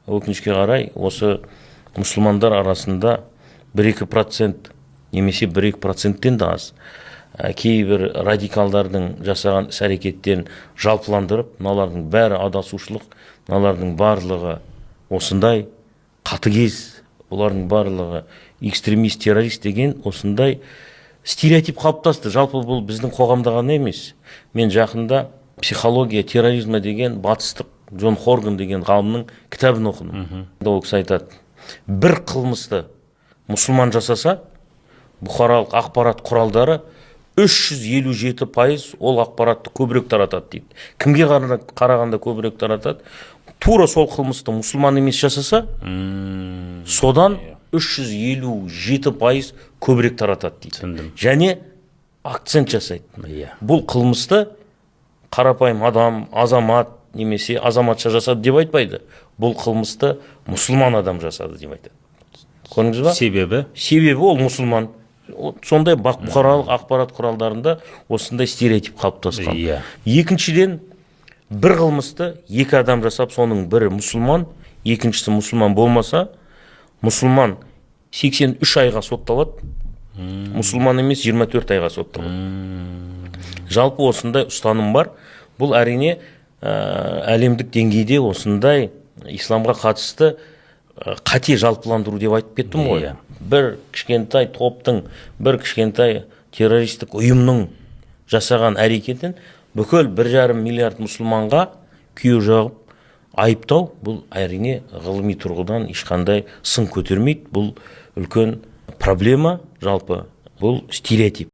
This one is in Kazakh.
өкінішке қарай осы мұсылмандар арасында 1-2% немесе 1-2%-тен де аз кейбір радикалдардың жасаған іс-әрекеттерін жалпыландырып, мыналардың бәрі адасушылық, мыналардың барлығы осындай қатыгез, олардың барлығы экстремист, террорист деген осындай стереотип қалыптасты. Жалпы бұл біздің қоғамда ғана емес. Мен жақында психология терроризма деген батыстық Джон Хорган деген ғалымның кітабын оқыдым. Ол кісі айтады, бір қылмысты мұсылман жасаса, бұқаралық ақпарат құралдары 357% ол ақпаратты көбірек таратады дейді. Кімге қарағанда көбірек таратады? Тура сол қылмысты мұсылман емес жасаса, содан 357% көбірек таратады дейді. Және акцент жасайды. Бұл қылмысты қарапайым адам, азамат немесе азаматша жасады деп айтпайды. Бұл қылмысты мұсылман адам жасады деп айтады. Көрдіңіз ба? Себебі ол мұсылман. Сондай бұқаралық ақпарат құралдарында осындай стереотип қалыптасқан. Екіншіден, бір қылмысты екі адам жасап, соның бірі мұсылман, екіншісі мұсылман болмаса, мұсылман 83 айға сотталады, мұсылман емес 24 айға сотталады. Жалпы осындай ұстаным бар. Бұл әрине әлемдік деңгейде осындай исламға қатысты қате жалпыландыру деп айтып кеттім ғой. Бір кішкентай топтың, бір кішкентай террористік ұйымның жасаған әрекетін бүкіл 1,5 миллиард мұсылманға күйе жағып айыптау, бұл әрине ғылыми тұрғыдан ешқандай сын көтермейді. Бұл үлкен проблема, жалпы бұл стереотип.